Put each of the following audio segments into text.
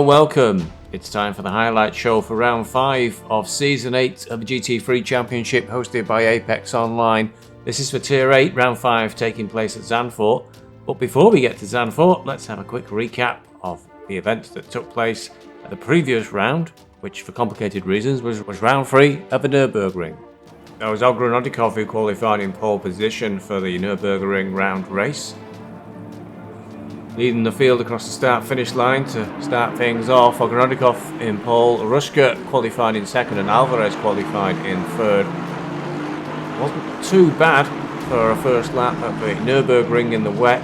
and welcome. It's time for the highlight show for round 5 of season 8 of the GT3 Championship hosted by Apex Online. This is for tier 8, round 5 taking place at Zandvoort. But before we get to Zandvoort, let's have a quick recap of the events that took place at the previous round, which for complicated reasons was round 3 of the Nürburgring. That was Ogrodnikov who qualified in pole position for the Nürburgring round race, leading the field across the start-finish line to start things off. Ogrodnikov in pole, Ruska qualified in second, and Alvarez qualified in third. Wasn't too bad for a first lap at the Nürburgring in the wet.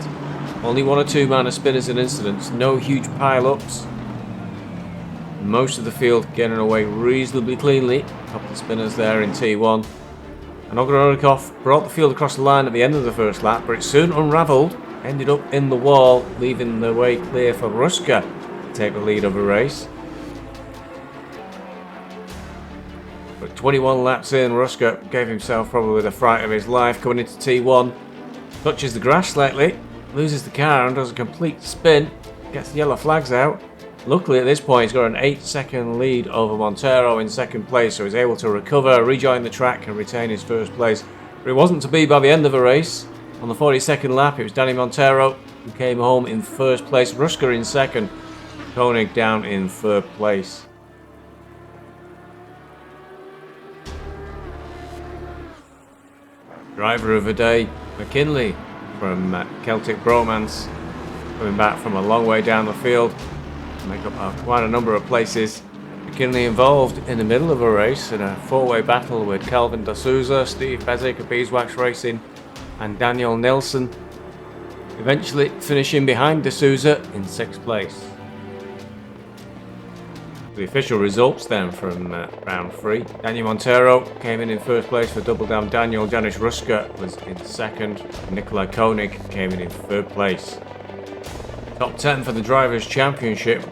Only 1 or 2 minor spinners and incidents, no huge pile-ups. Most of the field getting away reasonably cleanly. A couple of spinners there in T1. And Ogrodnikov brought the field across the line at the end of the first lap, but it soon unravelled. Ended up in the wall, leaving the way clear for Ruska to take the lead of the race. But 21 laps in, Ruska gave himself probably the fright of his life coming into T1. Touches the grass slightly, loses the car and does a complete spin, gets the yellow flags out. Luckily at this point he's got an 8-second lead over Montero in second place, so he's able to recover, rejoin the track and retain his first place. But it wasn't to be by the end of the race. On the 42nd lap, it was Danny Montero who came home in first place, Ruska in second, Koenig down in third place. Driver of the day, McKinley from Celtic Bromance, coming back from a long way down the field, make up quite a number of places. McKinley involved in the middle of a race in a 4-way battle with Calvin de Souza, Steve Bezic of BeesWax Racing, and Daniel Nilsson, eventually finishing behind de Souza in 6th place. The official results then from round 3. Daniel Montero came in first place for Double Dam Daniel. Janis Ruska was in second. Nikolai Koenig came in third place. Top 10 for the Drivers' Championship.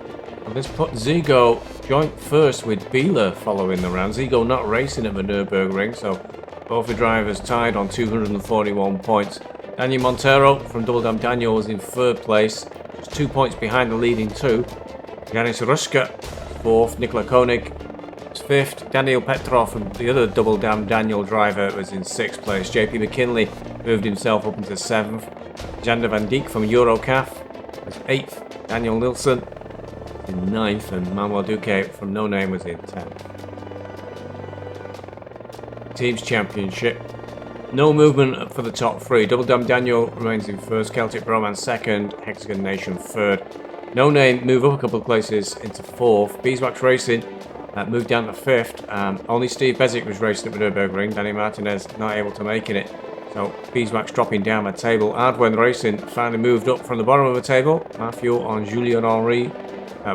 And this put Zigo joint first with Bieler following the round. Zigo not racing at the Nürburgring, so both the drivers tied on 241 points. Daniel Montero from Double Dam Daniel was in third place, just 2 points behind the leading 2. Janis Ruska 4th, Nikolai Koenig was 5th, Daniel Petrov from the other Double Dam Daniel driver was in 6th place. JP McKinley moved himself up into 7th. Jander van Dijk from Eurocaf was 8th, Daniel Nilsson in 9th, and Manuel Duque from No Name was in 10th. Teams Championship. No movement for the top 3. Double Dam Daniel remains in first, Celtic Bromance second, Hexagon Nation third. No Name move up a couple of places into 4th. BeesWax Racing moved down to 5th. Only Steve Bezic was racing at the Nürburgring. Danny Martinez not able to make it. So BeesWax dropping down the table. Ardwen Racing finally moved up from the bottom of the table. Matthew and Julien Henry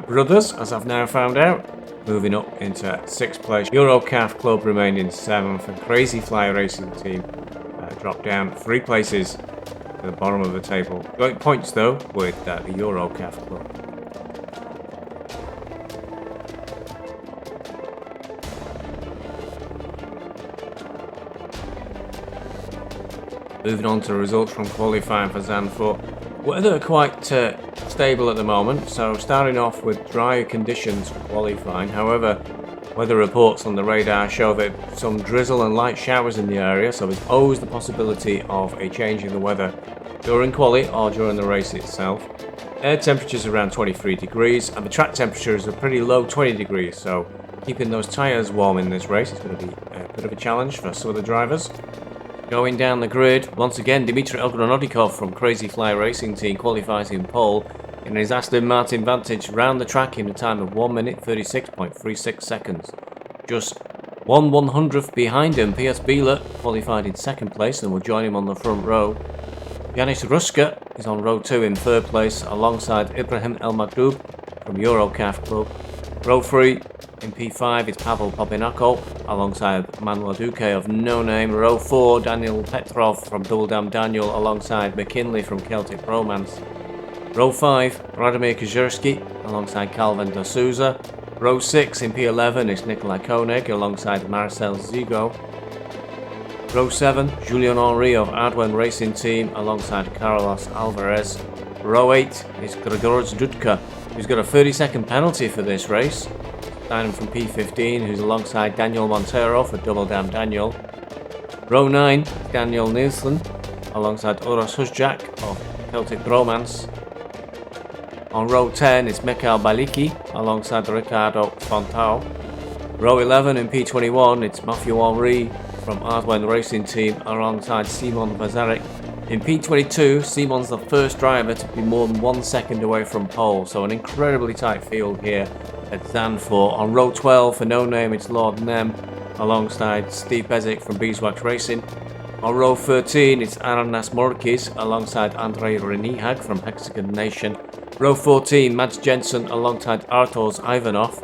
brothers, as I've now found out, moving up into 6th place. Eurocaf Club remained in 7th, and Crazy Fly Racing Team dropped down 3 places to the bottom of the table. Got points though with the Eurocaf Club. Moving on to results from qualifying for Zanfor. Weather quite stable at the moment, so starting off with dry conditions for qualifying. However, weather reports on the radar show that some drizzle and light showers in the area, so there's always the possibility of a change in the weather during quali or during the race itself. Air temperatures around 23 degrees, and the track temperature is a pretty low 20 degrees, so keeping those tyres warm in this race is going to be a bit of a challenge for some of the drivers. Going down the grid, once again Dmitry Ogrodnikov from Crazy Fly Racing Team qualifies in pole in his Aston Martin Vantage round the track in a time of 1 minute 36.36 seconds. Just 1/100th behind him, Piers Bieler qualified in 2nd place and will join him on the front row. Janis Ruska is on row 2 in 3rd place alongside Ibrahim El Magdoub from Eurocaf Club. Row 3 in P5 is Pavel Popinakov alongside Manuel Duque of No Name. Row 4, Daniel Petrov from Double Dam Daniel alongside McKinley from Celtic Bromance. Row 5, Radomir Kazurski alongside Calvin de Souza. Row 6 in P11 is Nikolai Koenig alongside Marcel Zigo. Row 7, Julien Henry of Ardwen Racing Team alongside Carlos Alvarez. Row 8 is Grzegorz Dudka who's got a 30-second penalty for this race. Steinem from P15, who's alongside Daniel Montero for Double Down Daniel. Row 9, Daniel Nielsen, alongside Uros Huzjak of Celtic Bromance. On row 10 is Mikhail Baliki, alongside Ricardo Fontao. Row 11 in P21, it's Matthew Henry from Ardwen Racing Team, alongside Simon Vazarik. In P22, Simon's the first driver to be more than 1 second away from pole, so an incredibly tight field here at Zanfor. On row 12 for No Name, it's Lord Nem, alongside Steve Bezic from BeesWax Racing. On row 13, it's Aranas Morkis, alongside Andrei Renihag from Hexagon Nation. Row 14, Mads Jensen, alongside Artos Ivanov.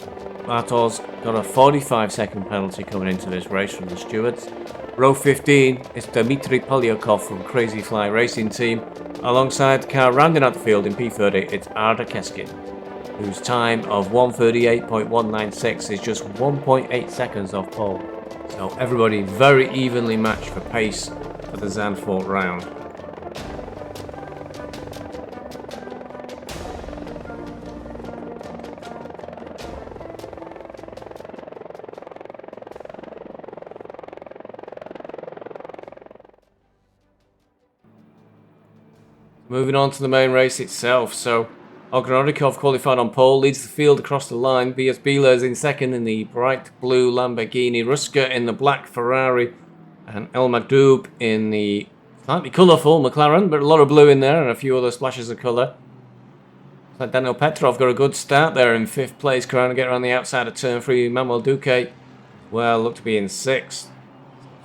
Artos got a 45-second penalty coming into this race from the stewards. Row 15 is Dmitry Polyakov from Crazy Fly Racing Team. Alongside car rounding out the field in P30, it's Arda Keskin, whose time of 1:38.196 is just 1.8 seconds off pole. So everybody very evenly matched for pace for the Zandvoort round. Moving on to the main race itself, so Ogrodikov qualified on pole, leads the field across the line. BS Bieler is in second in the bright blue Lamborghini, Ruska in the black Ferrari, and El Magdoub in the slightly colourful McLaren, but a lot of blue in there and a few other splashes of colour. So Daniel Petrov got a good start there in 5th place, trying to get around the outside of turn 3. Manuel Duque, well, looked to be in 6th.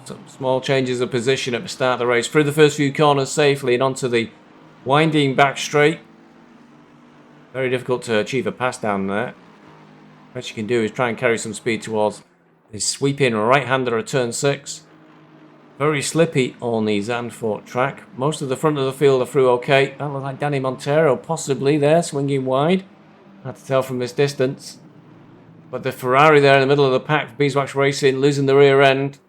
Some small changes of position at the start of the race. Through the first few corners safely and onto the winding back straight. Very difficult to achieve a pass down there. What you can do is try and carry some speed towards this sweeping right-hander of turn 6. Very slippy on the Zandvoort track. Most of the front of the field are through okay. That looks like Danny Montero possibly there, swinging wide. Hard to tell from this distance. But the Ferrari there in the middle of the pack, BeesWax Racing, losing the rear end.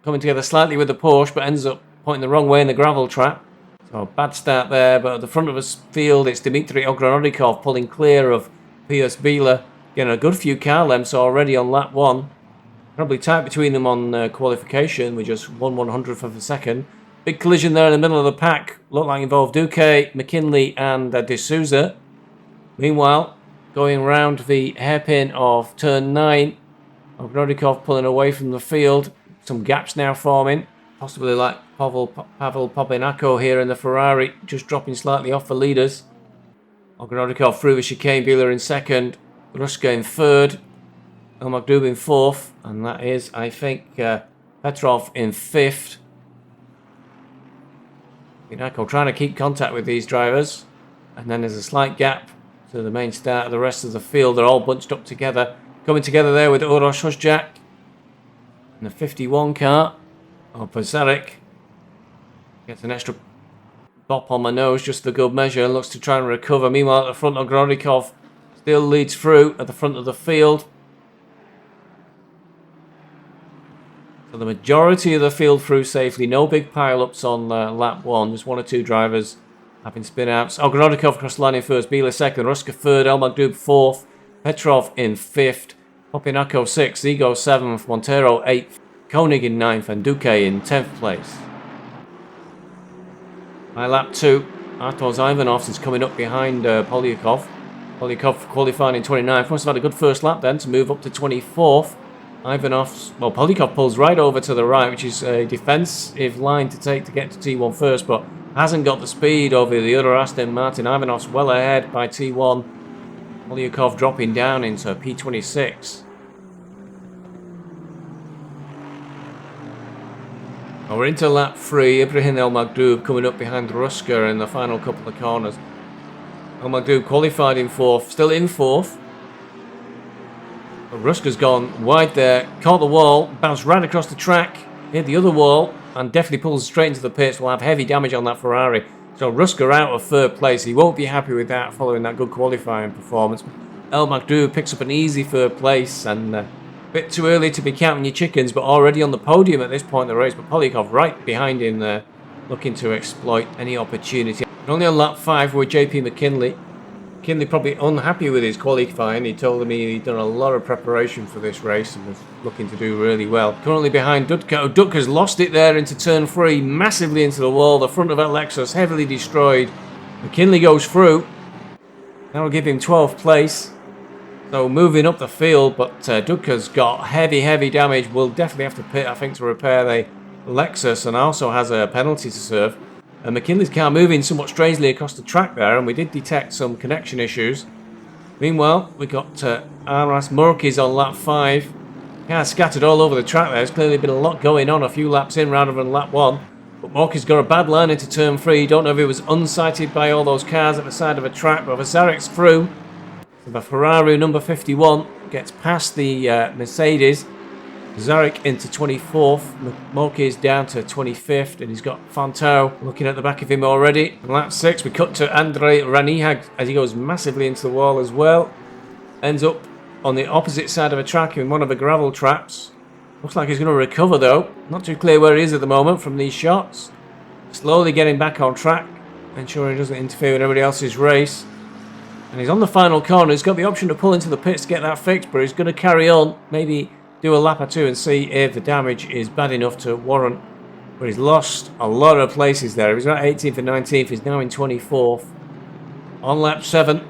Coming together slightly with the Porsche, but ends up pointing the wrong way in the gravel trap. So a bad start there, but at the front of the field it's Dmitry Ogrodikov pulling clear of Piers Bieler, getting a good few car lengths already on lap 1. Probably tight between them on qualification with just 1/100th of a second. Big collision there in the middle of the pack, looked like involved Duque, McKinley and De Souza. Meanwhile, going round the hairpin of turn 9, Ogrodikov pulling away from the field, some gaps now forming. Possibly like Pavel Popinako here in the Ferrari, just dropping slightly off the leaders. Ogrodikov through the chicane, Bieler in 2nd, Ruska in 3rd, El Magdoub in 4th, and that is, I think, Petrov in 5th. Popinako trying to keep contact with these drivers, and then there's a slight gap to the main start of the rest of the field. They're all bunched up together, coming together there with Uros Huzjak in the 51 car. Pazarik gets an extra bop on my nose just for good measure, looks to try and recover. Meanwhile, at the front, Ogrodikov still leads through at the front of the field. So the majority of the field through safely, no big pile-ups on lap 1, just 1 or 2 drivers having spin-outs. Ogrodikov across the line in 1st, Bieler 2nd, Ruska 3rd, El Magdoub 4th, Petrov in 5th, Popinako 6th, Zigo 7th, Montero 8th, Koenig in 9th and Duque in 10th place. By lap 2, Artos Ivanov is coming up behind Polyakov. Polyakov qualifying in 29th. Must have had a good first lap then to move up to 24th. Polyakov pulls right over to the right, which is a defensive line to take to get to T1 first, but hasn't got the speed over the other Aston Martin. Ivanov's well ahead by T1. Polyakov dropping down into P26. We're into lap 3, Ibrahim El Magdoub coming up behind Ruska in the final couple of corners. El Magdoub qualified in 4th, still in 4th. But Ruska's gone wide there, caught the wall, bounced right across the track, hit the other wall, and definitely pulls straight into the pits. Will have heavy damage on that Ferrari. So Ruska out of 3rd place. He won't be happy with that following that good qualifying performance. El Magdoub picks up an easy 3rd place and... bit too early to be counting your chickens, but already on the podium at this point in the race. But Polyakov right behind him there, looking to exploit any opportunity. And only on lap 5 with JP McKinley. McKinley probably unhappy with his qualifying. He told me he'd done a lot of preparation for this race and was looking to do really well. Currently behind Dudka. Dudka's lost it there into turn 3, massively into the wall. The front of that Lexus heavily destroyed. McKinley goes through. That'll give him 12th place. So moving up the field, but Dudka's got heavy damage. Will definitely have to pit, I think, to repair the Lexus, and also has a penalty to serve. And McKinley's car moving somewhat strangely across the track there, and we did detect some connection issues. Meanwhile, we got Aras Murkis on lap 5. Cars scattered all over the track there. There's clearly been a lot going on a few laps in rather than lap 1. But Murkis got a bad line into turn 3. Don't know if he was unsighted by all those cars at the side of a track, but Vazarek's through. So the Ferrari number 51 gets past the Mercedes. Zarek into 24th, Murkis down to 25th, and he's got Fontau looking at the back of him already. On lap 6, we cut to Andrei Ranihag as he goes massively into the wall as well. Ends up on the opposite side of a track in one of the gravel traps. Looks like he's going to recover though. Not too clear where he is at the moment from these shots. Slowly getting back on track, ensuring he doesn't interfere with everybody else's race. And he's on the final corner. He's got the option to pull into the pits to get that fixed, but he's going to carry on. Maybe do a lap or two and see if the damage is bad enough to warrant. But he's lost a lot of places there. He was at 18th and 19th. He's now in 24th. On lap 7,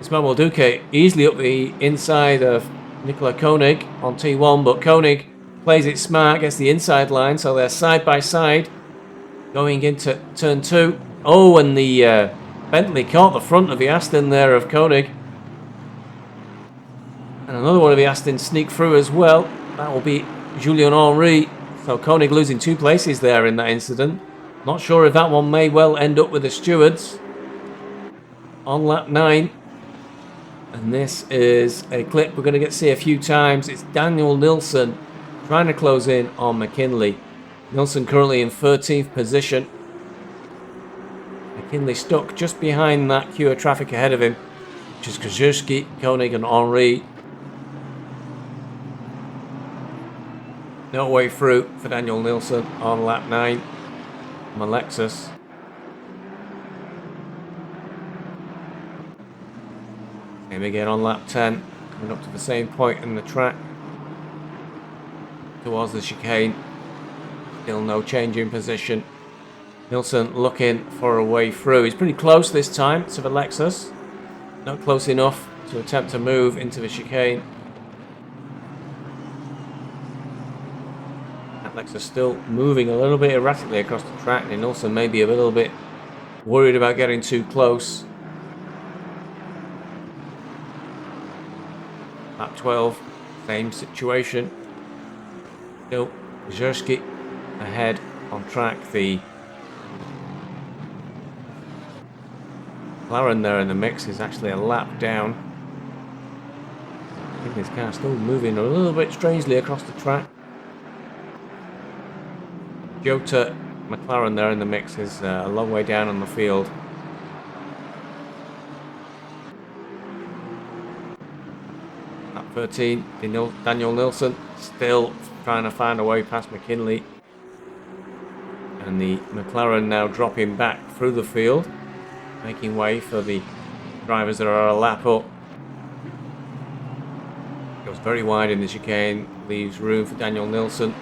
Ismail Duque easily up the inside of Nikola Koenig on T1. But Koenig plays it smart, gets the inside line. So they're side by side going into turn 2. Oh, and the Bentley caught the front of the Aston there of Koenig. And another one of the Astons sneak through as well. That will be Julien Henry. So Koenig losing 2 places there in that incident. Not sure if that one may well end up with the stewards. On lap 9. And this is a clip we're going to get to see a few times. It's Daniel Nilsson trying to close in on McKinley. Nilsson currently in 13th position. McKinley stuck just behind that queue of traffic ahead of him, which is Krzyzewski, Koenig and Henry. No way through for Daniel Nilsson on lap 9 on Lexus. Same again on lap 10, coming up to the same point in the track towards the chicane. Still no change in position. Nilsson looking for a way through. He's pretty close this time to the Lexus. Not close enough to attempt to move into the chicane. Lexus still moving a little bit erratically across the track, and Nilsson may be a little bit worried about getting too close. Lap 12, same situation. Still Zerski ahead on track. The McLaren there in the mix is actually a lap down. I think this car still moving a little bit strangely across the track. Jota McLaren there in the mix is a long way down on the field. Lap 13, Daniel Nilsson still trying to find a way past McKinley. And the McLaren now dropping back through the field, making way for the drivers that are a lap up. Goes very wide in the chicane, leaves room for Daniel Nilsson.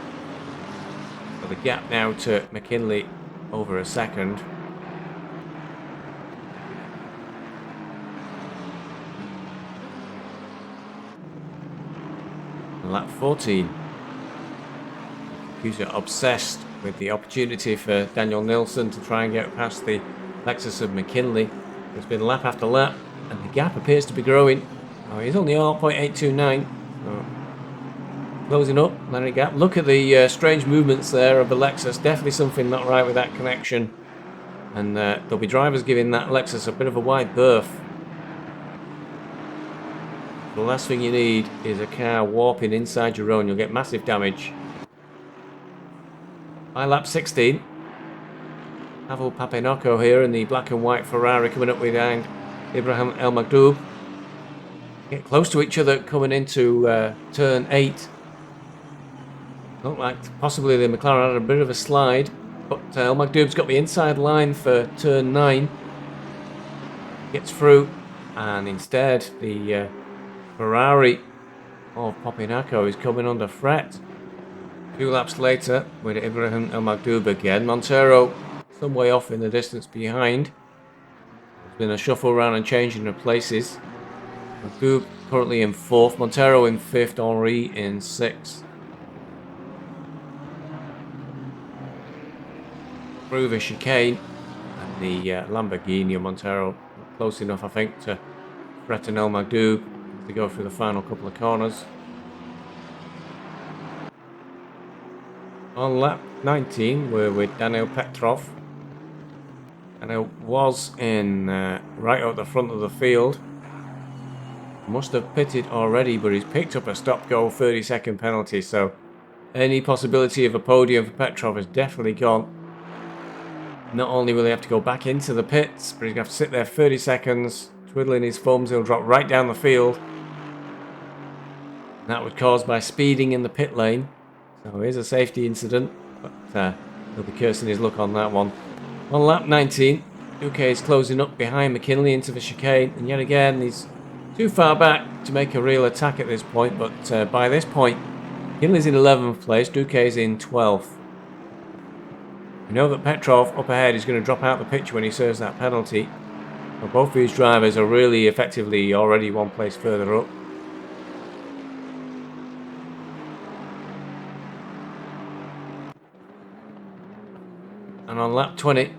The gap now to McKinley over a second. And lap 14. Computer obsessed with the opportunity for Daniel Nilsson to try and get past the Lexus of McKinley. It's been lap after lap, and the gap appears to be growing. Oh, he's only 0.829. So closing up, letting gap. Look at the strange movements there of the Lexus. Definitely something not right with that connection. And there'll be drivers giving that Lexus a bit of a wide berth. The last thing you need is a car warping inside your own. You'll get massive damage. By lap 16, Pavel Papenoko here in the black and white Ferrari coming up behind Ibrahim El Magdoub. Get close to each other coming into turn 8. Looked like possibly the McLaren had a bit of a slide, but El Magdoub's got the inside line for turn 9. Gets through and instead the Ferrari of Popinaco is coming under threat. 2 laps later, with Ibrahim El Magdoub again. Montero some way off in the distance behind. There's been a shuffle around and changing of places. Magdoub currently in 4th, Montero in 5th, Henri in 6th. Through the chicane, and the Lamborghini of Montero close enough, I think, to threaten El Magdoub to go through the final couple of corners. On lap 19, we're with Daniel Petrov. Daniel was in right at the front of the field. Must have pitted already, but he's picked up a stop-go 30-second penalty, so any possibility of a podium for Petrov is definitely gone. Not only will he have to go back into the pits, but he's going to have to sit there 30 seconds, twiddling his thumbs. He'll drop right down the field. And that was caused by speeding in the pit lane. So here's a safety incident, but he'll be cursing his luck on that one. On lap 19, Duque is closing up behind McKinley into the chicane, and yet again he's too far back to make a real attack at this point, but by this point, McKinley's in 11th place, Duque's in 12th. We know that Petrov up ahead is going to drop out the picture when he serves that penalty. But both of these drivers are really effectively already one place further up. And on lap 20,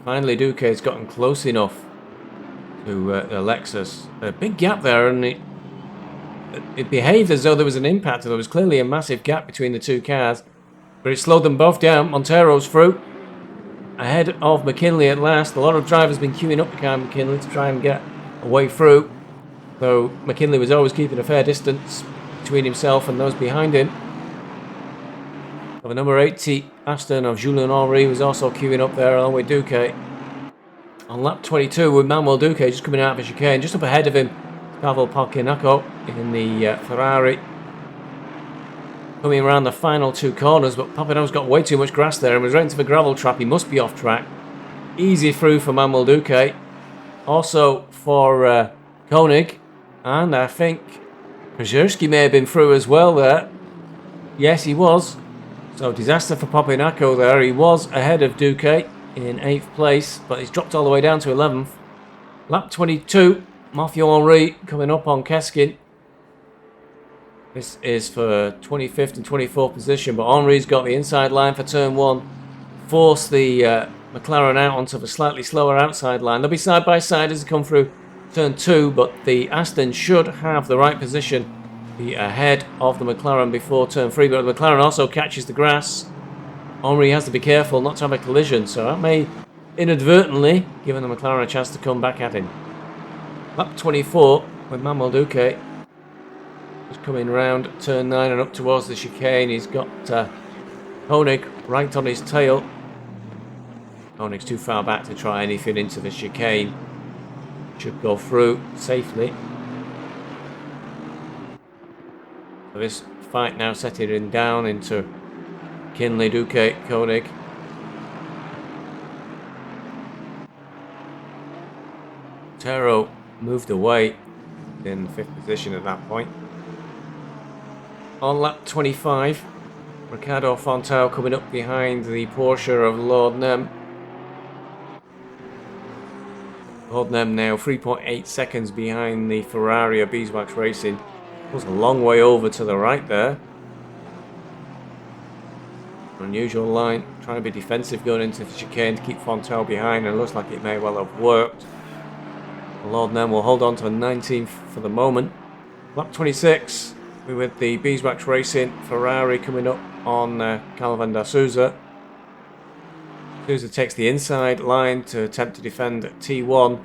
finally Duque has gotten close enough to the Lexus. A big gap there, and it behaved as though there was an impact. There was clearly a massive gap between the two cars. But it slowed them both down. Montero's through, ahead of McKinley at last. A lot of drivers been queuing up behind McKinley to try and get a way through, though McKinley was always keeping a fair distance between himself and those behind him. The number 80 Aston of Julien Henry was also queuing up there along with Duque. On lap 22, with Manuel Duque just coming out of the chicane, just up ahead of him, Pavel Polkinako in the Ferrari. Coming around the final 2 corners, but Papino's got way too much grass there and was right into the gravel trap. He must be off track. Easy through for Manuel Duque. Also for Koenig. And I think Krzyzewski may have been through as well there. Yes, he was. So disaster for Popinaco there. He was ahead of Duque in 8th place, but he's dropped all the way down to 11th. Lap 22, Mathieu Henry coming up on Keskin. This is for 25th and 24th position, but Henry's got the inside line for turn 1. Force the McLaren out onto the slightly slower outside line. They'll be side by side as they come through turn 2, but the Aston should have the right position, be ahead of the McLaren before turn 3, but the McLaren also catches the grass. Henry has to be careful not to have a collision, so that may inadvertently give the McLaren a chance to come back at him. Lap 24 with Manuel Duque. Just coming round turn 9 and up towards the chicane. He's got Koenig right on his tail. Koenig's too far back to try anything into the chicane. Should go through safely. So this fight now settling down into Kinley, Duque, Koenig. Montero moved away in 5th position at that point. On lap 25, Ricardo Fontau coming up behind the Porsche of Lord Nem. Lord Nem now 3.8 seconds behind the Ferrari of BeesWax Racing. Was a long way over to the right there. Unusual line, trying to be defensive going into the chicane to keep Fontau behind, and looks like it may well have worked. Lord Nem will hold on to a 19th for the moment. Lap 26. We're with the BeesWax Racing Ferrari coming up on Calvin da Souza. Souza takes the inside line to attempt to defend T1.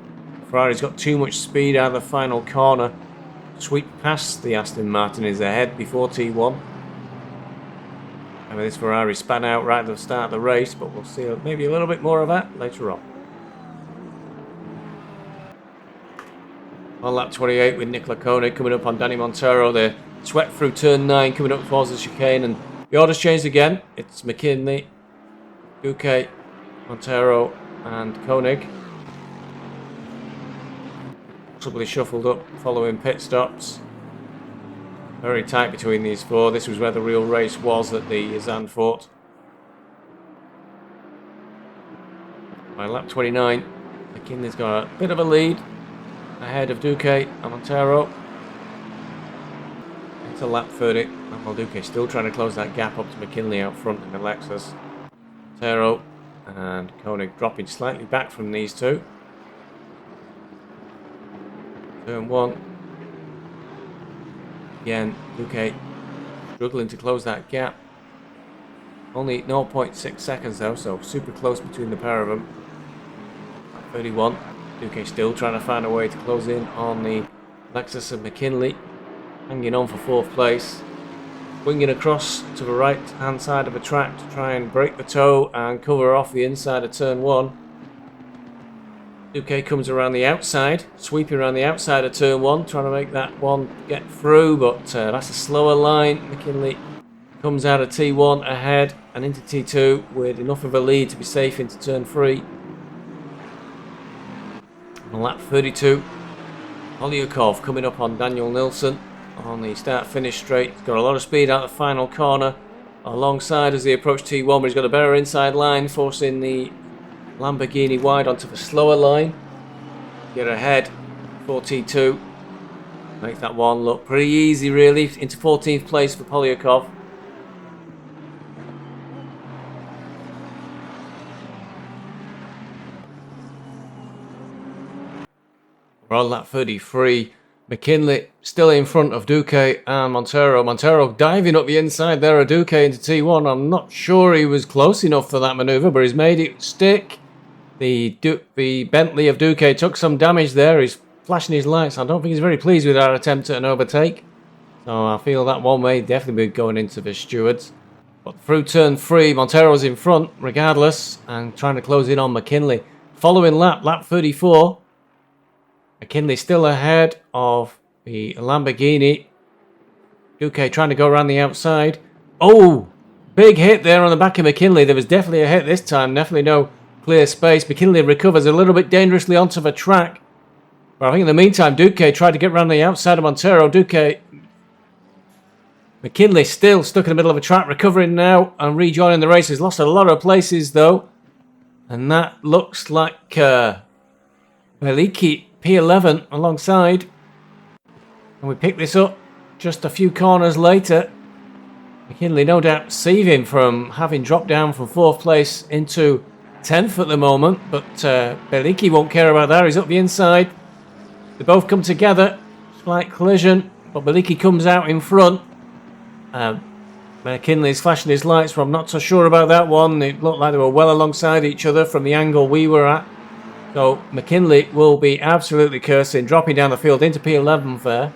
Ferrari's got too much speed out of the final corner. Sweep past the Aston Martin is ahead before T1. And this Ferrari span out right at the start of the race, but we'll see maybe a little bit more of that later on. On lap 28 with Nicola Koenig coming up on Danny Montero. They swept through turn 9 coming up towards the chicane, and the order's changed again. It's McKinley, Duque, Montero and Koenig. Looks possibly shuffled up following pit stops. Very tight between these four. This was where the real race was at the Zandvoort. By lap 29, McKinley's got a bit of a lead ahead of Duque and Montero. Into lap 30, and Duque still trying to close that gap up to McKinley out front in the Lexus. Montero and Koenig dropping slightly back from these two. Turn 1. Again, Duque struggling to close that gap. Only 0.6 seconds though, so super close between the pair of them. 31. Duque still trying to find a way to close in on the Lexus of McKinley. Hanging on for 4th place. Winging across to the right hand side of the track to try and break the toe and cover off the inside of turn 1. Duque comes around the outside, sweeping around the outside of turn 1, trying to make that one get through, but that's a slower line. McKinley comes out of T1 ahead and into T2 with enough of a lead to be safe into turn 3. On lap 32, Polyakov coming up on Daniel Nilsson on the start-finish straight. He's got a lot of speed out the final corner alongside as they approach T1, but he's got a better inside line, forcing the Lamborghini wide onto the slower line. Get ahead for T2. Makes that one look pretty easy really. Into 14th place for Polyakov. We're on lap 33. McKinley still in front of Duque and Montero. Montero diving up the inside there of Duque into T1. I'm not sure he was close enough for that manoeuvre, but he's made it stick. The Bentley of Duque took some damage there. He's flashing his lights. I don't think he's very pleased with our attempt at an overtake. So I feel that one may definitely be going into the stewards. But through turn 3, Montero's in front regardless and trying to close in on McKinley. Following lap 34. McKinley still ahead of the Lamborghini. Duque trying to go around the outside. Oh! Big hit there on the back of McKinley. There was definitely a hit this time. Definitely no clear space. McKinley recovers a little bit dangerously onto the track. But I think in the meantime, Duque tried to get around the outside of Montero. McKinley still stuck in the middle of the track, recovering now and rejoining the race. He's lost a lot of places though. And that looks like Veliki P11 alongside. And we pick this up just a few corners later. McKinley no doubt saving from having dropped down from 4th place into 10th at the moment. But Veliki won't care about that. He's up the inside. They both come together. Slight collision. But Veliki comes out in front. McKinley's flashing his lights, but I'm not so sure about that one. It looked like they were well alongside each other from the angle we were at. So McKinley will be absolutely cursing, dropping down the field into P11 there.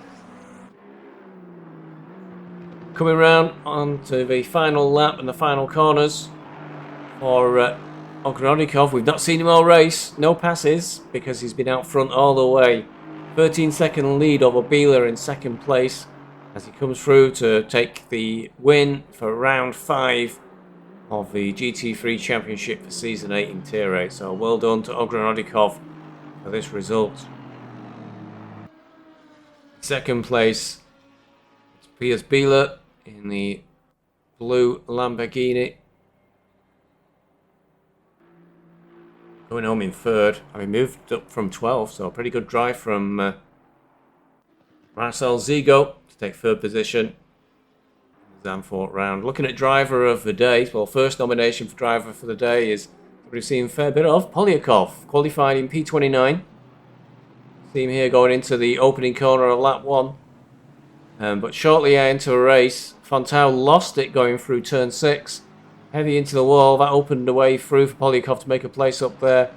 Coming round onto the final lap and the final corners for Ogrodnikov. We've not seen him all race, no passes, because he's been out front all the way. 13-second lead over Bieler in 2nd place as he comes through to take the win for round 5 of the GT3 Championship for Season 8 in Tier 8. So well done to Ogrodnikov for this result. 2nd place, it's Piers Bieler in the blue Lamborghini. Going home in 3rd. Having moved up from 12th, so a pretty good drive from Marcel Zigo to take 3rd position. Zandvoort round. Looking at driver of the day, well, first nomination for driver for the day is we've seen a fair bit of Polyakov, qualified in P29. See him here going into the opening corner of lap 1. But shortly into a race, Fontau lost it going through turn 6. Heavy into the wall, that opened the way through for Polyakov to make a place up there.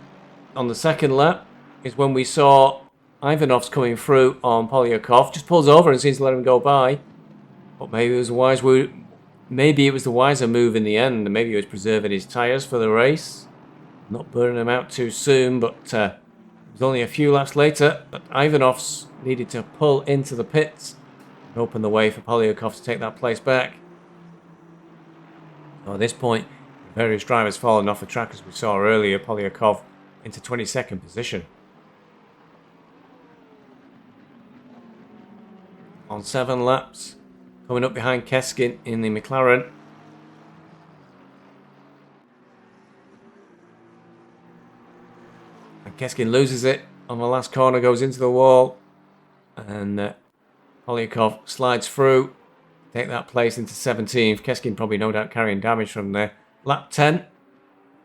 On the 2nd lap is when we saw Ivanov's coming through on Polyakov. Just pulls over and seems to let him go by. But maybe it was a wise move. Maybe it was the wiser move in the end. Maybe he was preserving his tyres for the race, not burning them out too soon. But it was only a few laps later that Ivanov's needed to pull into the pits and open the way for Polyakov to take that place back. So at this point, various drivers falling off the track as we saw earlier. Polyakov into 22nd position. on 7 laps. Coming up behind Keskin in the McLaren. And Keskin loses it on the last corner, goes into the wall. And Polyakov slides through. Take that place into 17th. Keskin probably no doubt carrying damage from there. Lap 10.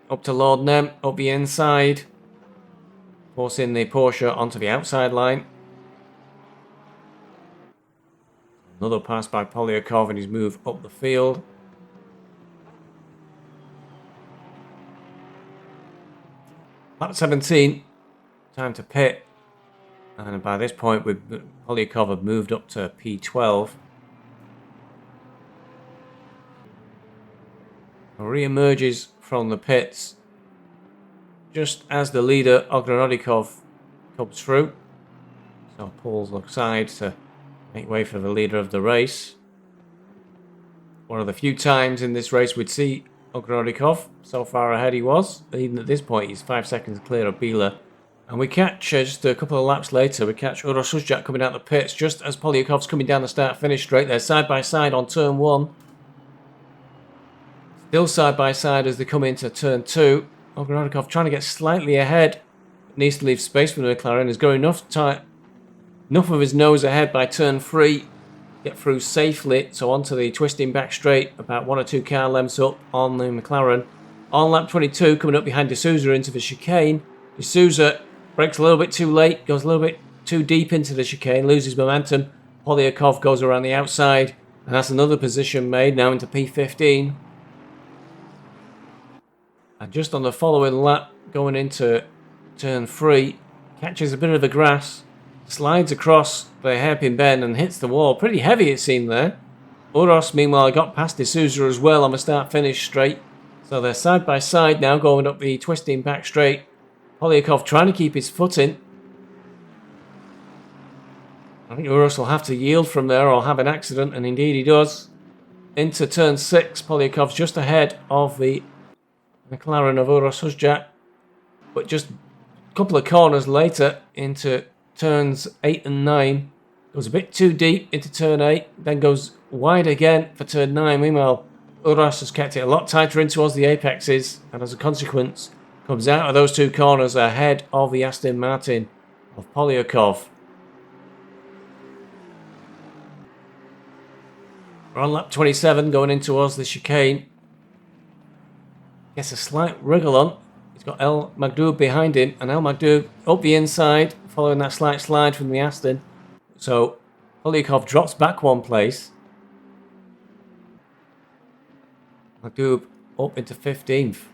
Up to Lord Nem, up the inside. Forcing the Porsche onto the outside line. Another pass by Polyakov and his move up the field. Lap 17. Time to pit. And by this point, Polyakov had moved up to P12. Re-emerges from the pits just as the leader Ogrodnikov comes through. So pulls aside to make way for the leader of the race. One of the few times in this race we'd see Ogrodnikov. So far ahead he was. Even at this point he's 5 seconds clear of Biela. And we catch, just a couple of laps later, we catch Uros Uzjak coming out the pits just as Polyakov's coming down the start-finish straight. They're side by side on turn 1. Still side by side as they come into turn 2. Ogrodnikov trying to get slightly ahead. Needs to leave space for the McLaren. He's got enough of his nose ahead by turn 3. Get through safely. So onto the twisting back straight. About 1 or 2 car lengths up on the McLaren. On lap 22, coming up behind D'Souza into the chicane. D'Souza breaks a little bit too late. Goes a little bit too deep into the chicane. Loses momentum. Polyakov goes around the outside. And that's another position made. Now into P15. And just on the following lap, going into turn 3, catches a bit of the grass, slides across the hairpin bend and hits the wall. Pretty heavy it seemed there. Uros, meanwhile, got past D'Souza as well on the start-finish straight. So they're side by side now, going up the twisting back straight. Polyakov trying to keep his footing. I think Uros will have to yield from there or have an accident, and indeed he does. Into turn 6, Polyakov's just ahead of the McLaren of Uros Uzjak, but just a couple of corners later into turns 8 and 9. Goes a bit too deep into turn 8, then goes wide again for turn 9. Meanwhile, Uros has kept it a lot tighter in towards the apexes, and as a consequence, comes out of those 2 corners ahead of the Aston Martin of Polyakov. We're on lap 27, going in towards the chicane. Gets a slight wriggle on. He's got El Magdoub behind him, and El Magdoub up the inside, following that slight slide from the Aston. So Polyakov drops back 1 place. Magdoub up into 15th.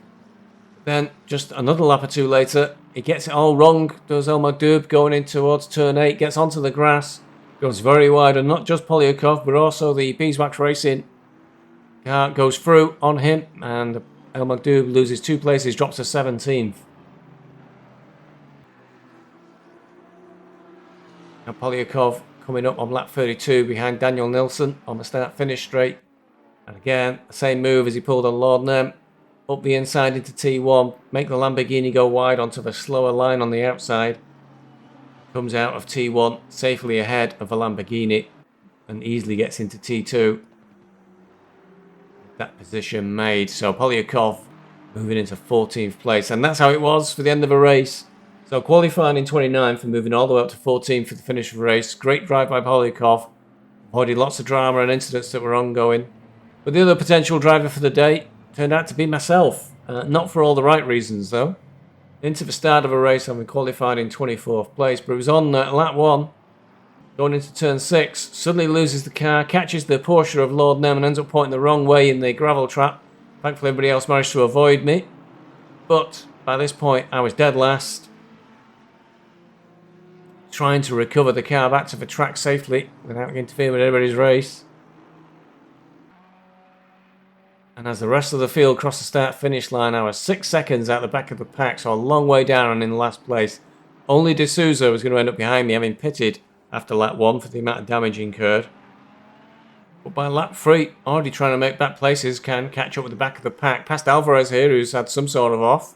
Then just another lap or 2 later, he gets it all wrong, does El Magdoub, going in towards turn 8, gets onto the grass, goes very wide, and not just Polyakov, but also the BeesWax Racing car goes through on him, and El Magdoub loses 2 places, drops to 17th. Now Polyakov coming up on lap 32 behind Daniel Nilsson on the start-finish straight. And again, the same move as he pulled on Lord Nem. Up the inside into T1, make the Lamborghini go wide onto the slower line on the outside. Comes out of T1 safely ahead of the Lamborghini and easily gets into T2. That position made. So Polyakov moving into 14th place. And that's how it was for the end of the race. So qualifying in 29th and moving all the way up to 14th for the finish of the race. Great drive by Polyakov. Avoided lots of drama and incidents that were ongoing. But the other potential driver for the day turned out to be myself. Not for all the right reasons though. Into the start of a race, I'm qualified in 24th place. But it was on lap 1. Going into turn 6, suddenly loses the car, catches the Porsche of Lord Nem and ends up pointing the wrong way in the gravel trap. Thankfully everybody else managed to avoid me. But by this point I was dead last. Trying to recover the car back to the track safely without interfering with anybody's race. And as the rest of the field crossed the start-finish line, I was 6 seconds out the back of the pack, so a long way down and in last place. Only D'Souza was going to end up behind me, having pitted after lap 1 for the amount of damage incurred. But by lap 3, already trying to make back places, can catch up with the back of the pack. Past Alvarez here, who's had some sort of off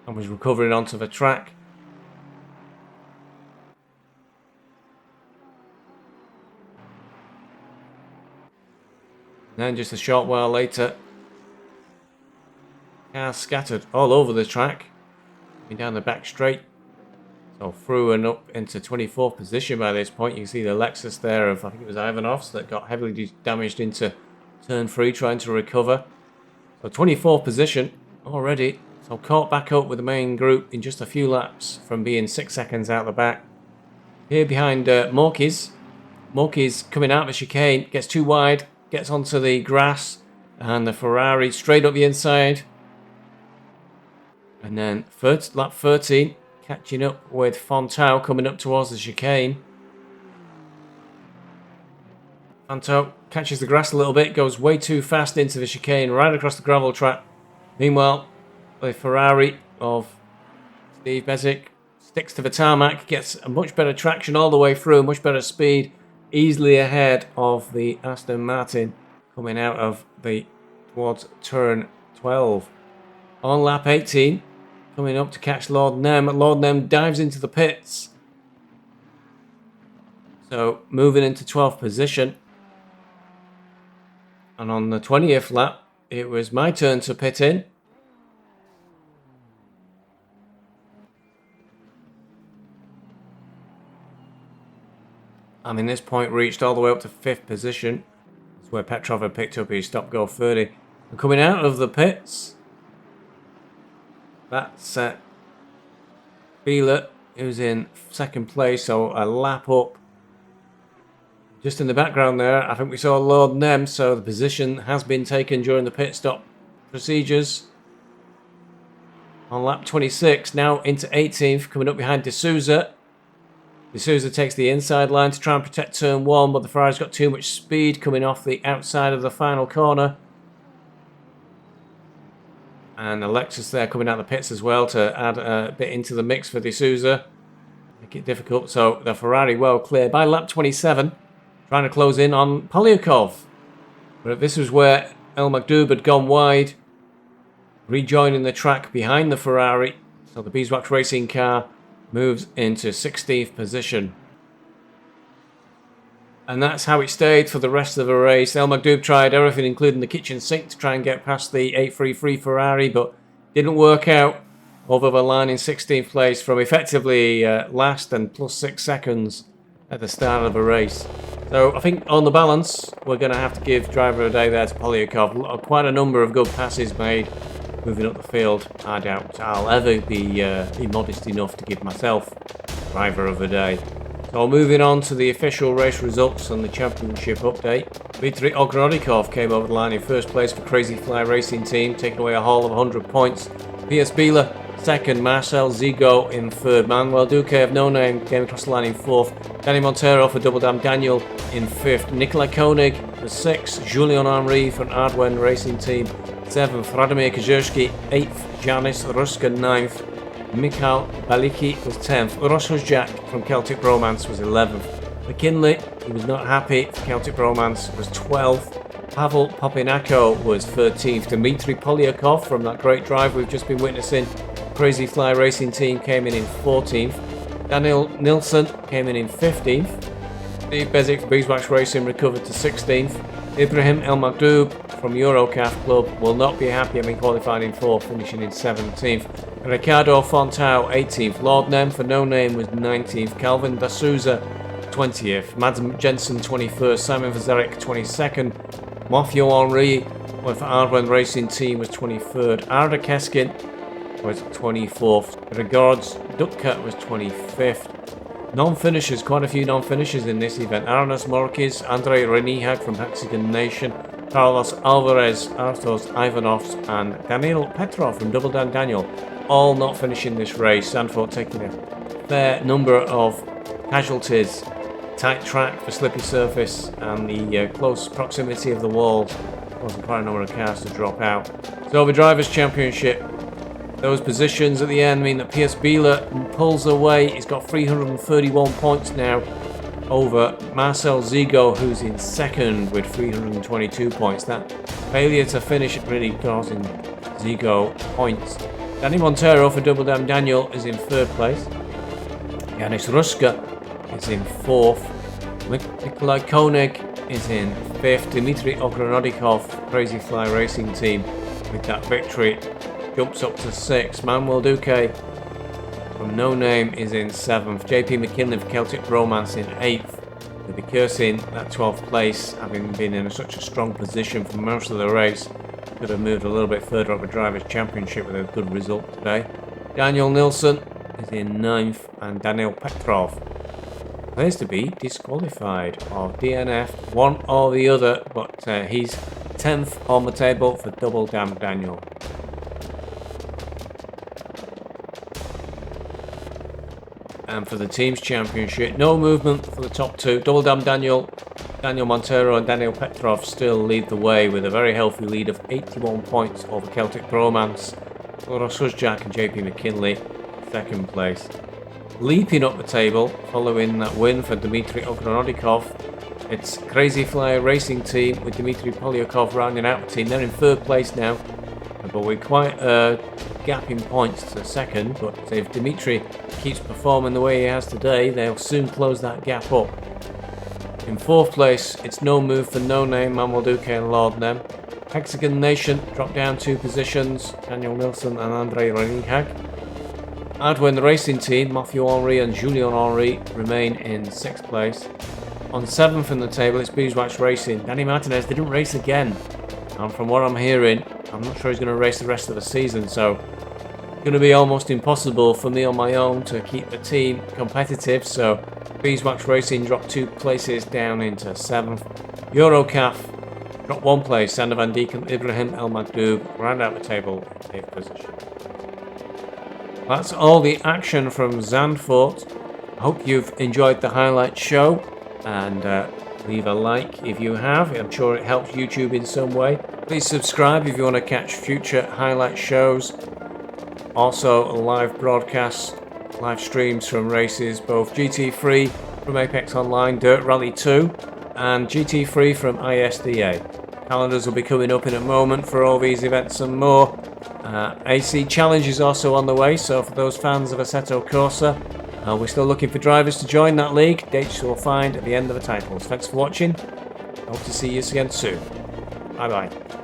and was recovering onto the track. Then just a short while later, cars scattered all over the track, down the back straight. So through and up into 24th position by this point. You can see the Lexus there of, I think it was Ivanov's, that got heavily damaged into turn 3 trying to recover. So 24th position already. So caught back up with the main group in just a few laps from being 6 seconds out the back. Here behind Morkis. Morkis coming out of the chicane, gets too wide, gets onto the grass, and the Ferrari straight up the inside. And then lap 13, catching up with Fontau coming up towards the chicane. Fontau catches the grass a little bit, goes way too fast into the chicane, right across the gravel track. Meanwhile, the Ferrari of Steve Bezic sticks to the tarmac, gets a much better traction all the way through, much better speed, easily ahead of the Aston Martin coming out of towards turn 12. On lap 18, coming up to catch Lord Nem. Lord Nem dives into the pits. So moving into 12th position. And on the 20th lap, it was my turn to pit in. I mean, this point reached all the way up to 5th position. That's where Petrov had picked up his stop-go 30. And coming out of the pits, that's Bieler, who's in 2nd place, so a lap up. Just in the background there, I think we saw Lord Nem, so the position has been taken during the pit stop procedures. On lap 26, now into 18th, coming up behind D'Souza. D'Souza takes the inside line to try and protect turn 1, but the Ferrari's got too much speed coming off the outside of the final corner. And Alexis there coming out of the pits as well to add a bit into the mix for D'Souza. Make it difficult. So the Ferrari well clear by lap 27. Trying to close in on Polyakov. But this was where El Magdoub had gone wide. Rejoining the track behind the Ferrari. So the BeesWax racing car moves into 16th position. And that's how it stayed for the rest of the race. El Magdoub tried everything, including the kitchen sink, to try and get past the 833 Ferrari, but didn't work out. Over the line in 16th place from effectively last and plus 6 seconds at the start of the race. So I think on the balance, we're going to have to give driver of the day there to Polyakov. Quite a number of good passes made moving up the field. I doubt I'll ever be modest enough to give myself driver of the day. So moving on to the official race results and the championship update. Dmitry Ogrodnikov came over the line in 1st place for Crazy Fly Racing Team, taking away a haul of 100 points. P.S. Bieler 2nd, Marcel Zigo in 3rd. Manuel Duque of No Name came across the line in 4th. Danny Montero for Double Damn Daniel in 5th. Nikolai Koenig for 6th. Julien Henry from Ardwen Racing Team 7th. Radomir Kazerski 8th. Janis Ruska 9th. Mikhail Baliki was 10th. Rosozjak from Celtic Romance was 11th. McKinley, he was not happy for Celtic Romance, was 12th. Pavel Popinako was 13th. Dmitry Polyakov from that great drive we've just been witnessing. Crazy Fly Racing Team came in 14th. Daniel Nilsson came in 15th. Steve Bezic for BeesWax Racing recovered to 16th. Ibrahim El Magdoub from Eurocaf Club will not be happy having qualified in 4th, finishing in 17th. Ricardo Fontau 18th. Lord Nem for No Name was 19th. Calvin D'Souza 20th. Mads Jensen 21st. Simon Vazarek 22nd. Mofio Henri for Ardwen Racing Team was 23rd. Arda Keskin was 24th. Regards Dutka was 25th. Non-finishers, quite a few non-finishers in this event. Arnas Morkis, Andrei Renihag from Hexagon Nation, Carlos Alvarez, Artos Ivanovs, and Daniil Petrov from Double Dan Daniel, all not finishing this race. Zanfor taking a fair number of casualties. Tight track for slippy surface and the close proximity of the walls causing quite a number of cars to drop out. So the Drivers' Championship, those positions at the end mean that P.S. Bieler pulls away. He's got 331 points now over Marcel Zigo, who's in 2nd with 322 points. That failure to finish really causing Zigo points. Danny Montero for Double Damn Daniel is in 3rd place. Janis Ruska is in 4th. Nikolai Koenig is in 5th. Dmitry Ogrodnikov, Crazy Fly Racing Team, with that victory, jumps up to 6th. Manuel Duque from No Name is in 7th. JP McKinley for Celtic Romance in 8th. They'll be cursing that 12th place, having been in such a strong position for most of the race. Could have moved a little bit further up the Drivers' Championship with a good result today. Daniel Nilsson is in 9th, and Daniel Petrov appears to be disqualified or DNF, one or the other, but he's 10th on the table for Double Damn Daniel. And for the Teams Championship, no movement for the top two. Double Damn Daniel, Daniel Montero and Daniel Petrov still lead the way with a very healthy lead of 81 points over Celtic Bromance. Loros Huzjak and JP McKinley, 2nd place. Leaping up the table, following that win for Dmitry Ogrodnikov, it's Crazy Fly Racing Team with Dmitry Polyakov rounding out the team. They're in 3rd place now, but with quite a gap in points to 2nd. But if Dmitry keeps performing the way he has today, they'll soon close that gap up. In 4th place, it's no move for No Name, Manuel Duque and Lord Nem. Hexagon Nation dropped down 2 positions, Daniel Nilsson and Andrei Renihag. Adwin Racing Team, Matthew Henry and Julien Henry remain in 6th place. On 7th in the table, it's BeesWax Racing. Danny Martinez didn't race again, and from what I'm hearing, I'm not sure he's going to race the rest of the season, so it's going to be almost impossible for me on my own to keep the team competitive. So BeesWax Racing dropped 2 places down into 7th. Eurocaf dropped 1 place. Sander van Dijk and Ibrahim El Magdoub round out the table in 8th position. That's all the action from Zandvoort. I hope you've enjoyed the highlight show, and leave a like if you have. I'm sure it helps YouTube in some way. Please subscribe if you want to catch future highlight shows. Also live broadcasts, live streams from races, both GT3 from Apex Online, Dirt Rally 2 and GT3 from ISDA. Calendars will be coming up in a moment for all these events and more. AC Challenge is also on the way, so for those fans of Assetto Corsa, we're still looking for drivers to join that league. Dates you'll find at the end of the titles. Thanks for watching. Hope to see you again soon. Bye bye.